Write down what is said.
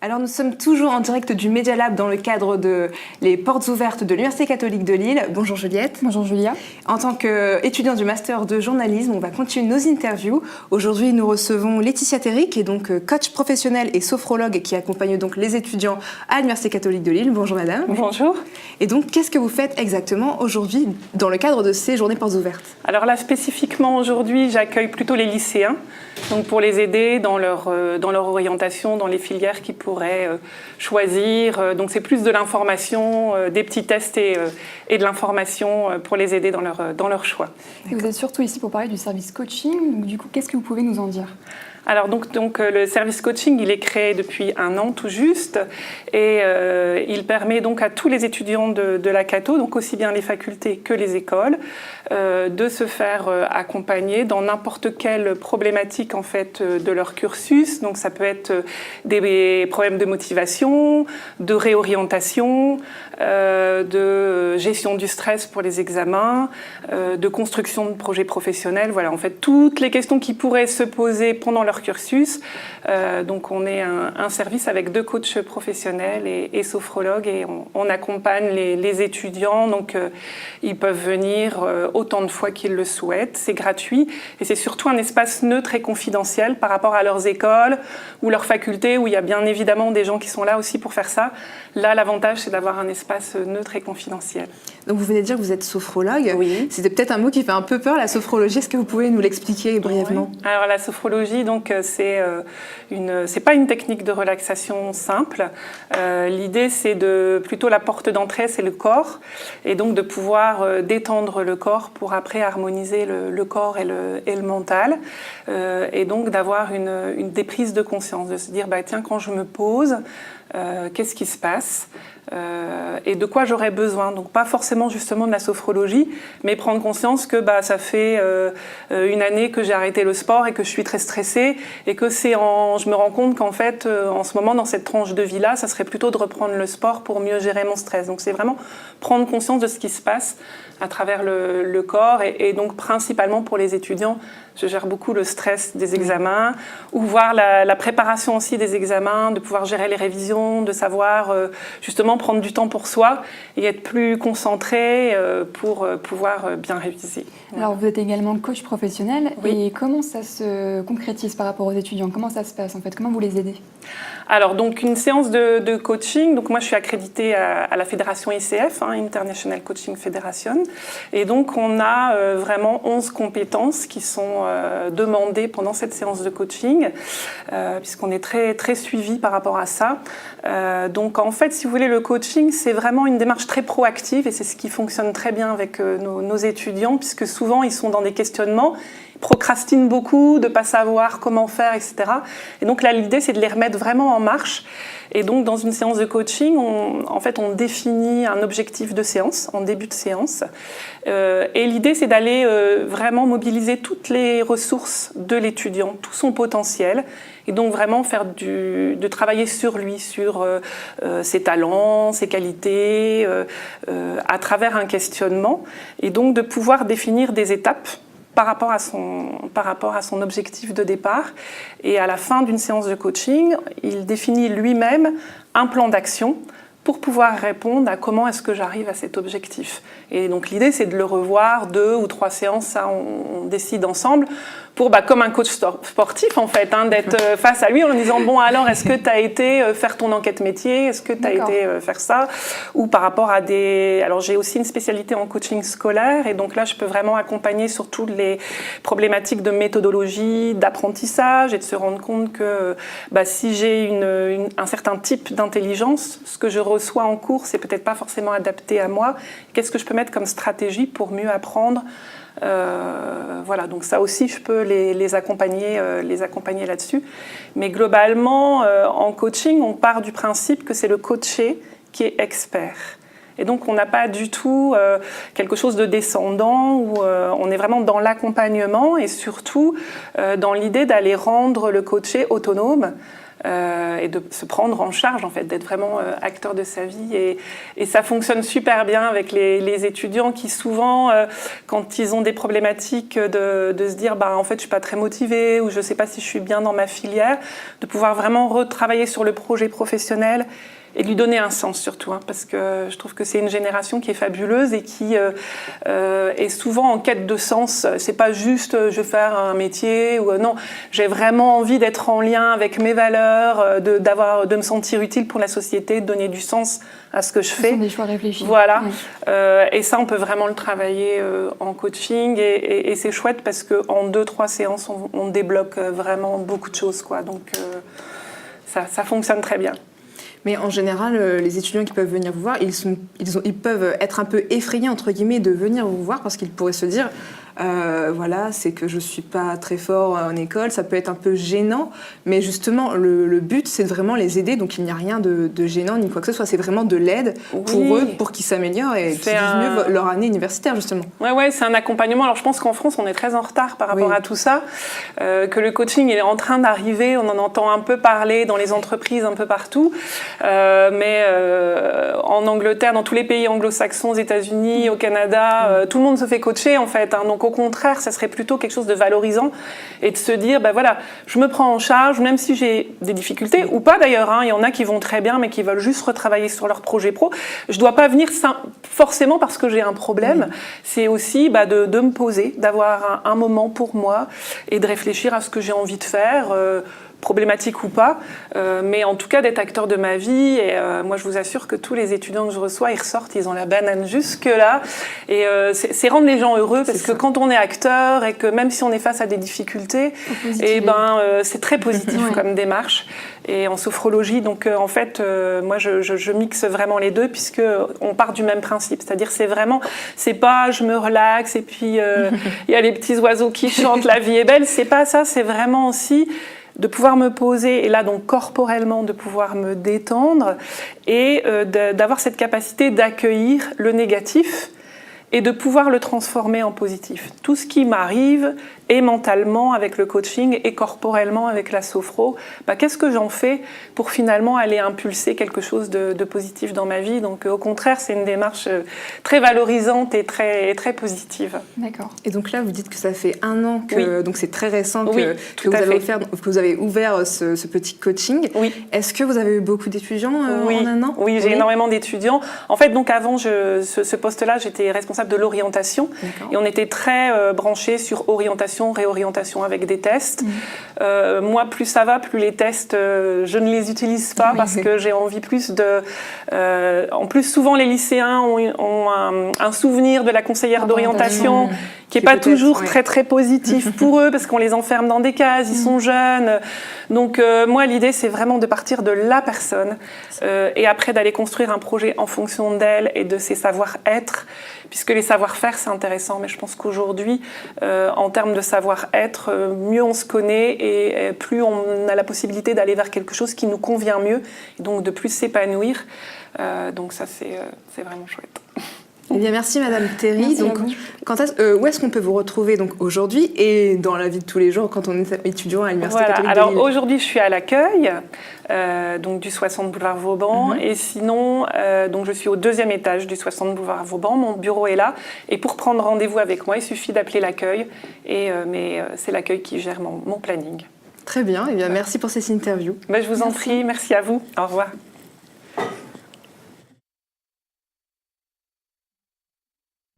Alors nous sommes toujours en direct du Media Lab dans le cadre de les portes ouvertes de l'Université catholique de Lille. Bonjour Juliette. Bonjour Julia. En tant qu'étudiante du master de journalisme, on va continuer nos interviews. Aujourd'hui, nous recevons Laetitia Terry, qui est donc coach professionnel et sophrologue qui accompagne donc les étudiants à l'Université catholique de Lille. Bonjour madame. Bonjour. Et donc, qu'est-ce que vous faites exactement aujourd'hui dans le cadre de ces journées portes ouvertes? Alors là, spécifiquement aujourd'hui, j'accueille plutôt les lycéens, donc pour les aider dans leur orientation, dans les filières qu'ils pourraient choisir. Donc c'est plus de l'information, des petits tests et de l'information pour les aider dans leur choix. Et vous êtes surtout ici pour parler du service coaching. Du coup, qu'est-ce que vous pouvez nous en dire ? Alors donc le service coaching, il est créé depuis 1 an tout juste et il permet donc à tous les étudiants de la Catho, donc aussi bien les facultés que les écoles, de se faire accompagner dans n'importe quelle problématique en fait de leur cursus. Donc ça peut être des problèmes de motivation, de réorientation, de gestion du stress pour les examens, de construction de projets professionnels. Voilà, en fait toutes les questions qui pourraient se poser pendant leur cursus. Donc on est un service avec 2 coachs professionnels et sophrologues et on accompagne les étudiants. Donc ils peuvent venir autant de fois qu'ils le souhaitent. C'est gratuit et c'est surtout un espace neutre et confidentiel par rapport à leurs écoles ou leurs facultés où il y a bien évidemment des gens qui sont là aussi pour faire ça. Là, l'avantage, c'est d'avoir un espace neutre et confidentiel. Donc vous venez de dire que vous êtes sophrologue. Oui. C'était peut-être un mot qui fait un peu peur, la sophrologie. Est-ce que vous pouvez nous l'expliquer brièvement? Oui. Alors la sophrologie, donc c'est pas une technique de relaxation simple. L'idée, c'est plutôt la porte d'entrée, c'est le corps, et donc de pouvoir détendre le corps pour après harmoniser le corps et le mental, et donc d'avoir des prises de conscience, de se dire tiens, quand je me pose, qu'est-ce qui se passe et de quoi j'aurais besoin. Donc pas forcément justement de la sophrologie, mais prendre conscience que ça fait 1 année que j'ai arrêté le sport et que je suis très stressée et que je me rends compte qu'en fait en ce moment dans cette tranche de vie-là, ça serait plutôt de reprendre le sport pour mieux gérer mon stress. Donc c'est vraiment prendre conscience de ce qui se passe à travers le corps et donc principalement pour les étudiants, je gère beaucoup le stress des examens ou voir la préparation aussi des examens, de pouvoir gérer les révisions, de savoir justement prendre du temps pour soi et être plus concentré pour pouvoir bien réviser. Voilà. Alors vous êtes également coach professionnel. Oui. Et comment ça se concrétise par rapport aux étudiants? Comment ça se passe en fait? Comment vous les aidez? Alors donc une séance de coaching, donc moi je suis accréditée à la fédération ICF, International Coaching Federation, et donc on a vraiment 11 compétences qui sont demandées pendant cette séance de coaching, puisqu'on est très, très suivi par rapport à ça. Donc en fait, si vous voulez, le coaching, c'est vraiment une démarche très proactive et c'est ce qui fonctionne très bien avec nos étudiants, puisque souvent ils sont dans des questionnements, procrastinent beaucoup, de ne pas savoir comment faire, etc. Et donc là, l'idée, c'est de les remettre vraiment en marche. Et donc, dans une séance de coaching, on définit un objectif de séance, en début de séance. Et l'idée, c'est d'aller vraiment mobiliser toutes les ressources de l'étudiant, tout son potentiel. Et donc, vraiment de travailler sur lui, sur ses talents, ses qualités, à travers un questionnement. Et donc, de pouvoir définir des étapes par rapport à son objectif de départ. Et à la fin d'une séance de coaching, il définit lui-même un plan d'action pour pouvoir répondre à comment est-ce que j'arrive à cet objectif. Et donc l'idée, c'est de le revoir 2 ou 3 séances, ça on décide ensemble, pour comme un coach sportif en fait, d'être face à lui en disant bon alors est-ce que tu as été faire ton enquête métier, est-ce que tu as été faire ça, ou par rapport à alors j'ai aussi une spécialité en coaching scolaire et donc là je peux vraiment accompagner sur toutes les problématiques de méthodologie, d'apprentissage et de se rendre compte que si j'ai un certain type d'intelligence, ce que je reçois en cours c'est peut-être pas forcément adapté à moi, qu'est-ce que je peux mettre comme stratégie pour mieux apprendre. Voilà, donc ça aussi je peux les accompagner là-dessus. Mais globalement, en coaching, on part du principe que c'est le coaché qui est expert. Et donc on n'a pas du tout quelque chose de descendant, où on est vraiment dans l'accompagnement et surtout dans l'idée d'aller rendre le coaché autonome. et de se prendre en charge, en fait, d'être vraiment acteur de sa vie. Et ça fonctionne super bien avec les étudiants qui, souvent, quand ils ont des problématiques de se dire en fait, je ne suis pas très motivée ou je ne sais pas si je suis bien dans ma filière, de pouvoir vraiment retravailler sur le projet professionnel et de lui donner un sens surtout, parce que je trouve que c'est une génération qui est fabuleuse et qui est souvent en quête de sens. C'est pas juste je vais faire un métier ou non, j'ai vraiment envie d'être en lien avec mes valeurs, de me sentir utile pour la société, de donner du sens à ce que je fais. Ce sont des choix réfléchis. Voilà. Oui. Et ça, on peut vraiment le travailler en coaching et c'est chouette parce qu'en 2-3 séances, on débloque vraiment beaucoup de choses, quoi. Donc ça fonctionne très bien. Mais en général, les étudiants qui peuvent venir vous voir, ils peuvent être un peu effrayés, entre guillemets, de venir vous voir parce qu'ils pourraient se dire voilà, c'est que je ne suis pas très fort en école, ça peut être un peu gênant. Mais justement, le but, c'est de vraiment les aider. Donc, il n'y a rien de gênant ni quoi que ce soit. C'est vraiment de l'aide pour eux, pour qu'ils s'améliorent et qu'ils vivent mieux leur année universitaire, justement. Ouais, c'est un accompagnement. Alors, je pense qu'en France, on est très en retard par rapport à tout ça. Que le coaching, il est en train d'arriver. On en entend un peu parler dans les entreprises, un peu partout. Mais en Angleterre, dans tous les pays anglo-saxons, aux États-Unis, au Canada, tout le monde se fait coacher, en fait. Donc, au contraire, ça serait plutôt quelque chose de valorisant et de se dire, voilà, je me prends en charge, même si j'ai des difficultés, ou pas d'ailleurs. Il y en a qui vont très bien, mais qui veulent juste retravailler sur leur projet pro. Je ne dois pas venir forcément parce que j'ai un problème. C'est aussi de me poser, d'avoir un moment pour moi et de réfléchir à ce que j'ai envie de faire. Problématique ou pas, mais en tout cas d'être acteur de ma vie. Et moi, je vous assure que tous les étudiants que je reçois, ils ressortent, ils ont la banane jusque-là. Et c'est rendre les gens heureux, parce que quand on est acteur et que même si on est face à des difficultés, c'est très positif comme démarche. Et en sophrologie, donc en fait, moi, je mixe vraiment les deux, puisqu'on part du même principe. C'est-à-dire, c'est pas je me relaxe et puis il y a les petits oiseaux qui chantent, la vie est belle. C'est pas ça, c'est vraiment aussi de pouvoir me poser, et là donc corporellement de pouvoir me détendre et d'avoir cette capacité d'accueillir le négatif et de pouvoir le transformer en positif. Tout ce qui m'arrive, et mentalement avec le coaching, et corporellement avec la sophro, qu'est-ce que j'en fais pour finalement aller impulser quelque chose de positif dans ma vie. Donc au contraire, c'est une démarche très valorisante et très, très positive. D'accord. Et donc là, vous dites que ça fait 1 an, donc c'est très récent que vous avez ouvert ce petit coaching. Oui. Est-ce que vous avez eu beaucoup d'étudiants en 1 an? Oui, j'ai énormément d'étudiants. En fait, donc avant ce poste-là, j'étais responsable de l'orientation. Et on était très branchés sur orientation, réorientation avec des tests. Moi, plus ça va, plus les tests, je ne les utilise pas parce que j'ai envie plus de... en plus, souvent, les lycéens ont un souvenir de la conseillère d'orientation qui n'est pas toujours très, très positif pour eux parce qu'on les enferme dans des cases, ils sont jeunes. Donc, moi, l'idée, c'est vraiment de partir de la personne et après d'aller construire un projet en fonction d'elle et de ses savoir-être, puisque les savoir-faire, c'est intéressant, mais je pense qu'aujourd'hui, en termes de savoir-être, mieux on se connaît et plus on a la possibilité d'aller vers quelque chose qui nous convient mieux, et donc de plus s'épanouir. Donc ça, c'est vraiment chouette. Eh bien, merci Madame Théry. Donc, où est-ce qu'on peut vous retrouver donc aujourd'hui et dans la vie de tous les jours quand on est étudiant à l'Université catholique de Lille? Alors aujourd'hui, je suis à l'accueil, donc du 60 boulevard Vauban, et sinon, donc je suis au 2e étage du 60 boulevard Vauban. Mon bureau est là, et pour prendre rendez-vous avec moi, il suffit d'appeler l'accueil, mais c'est l'accueil qui gère mon planning. Très bien. Eh bien, merci pour cette interview. Je vous en prie, merci à vous. Au revoir.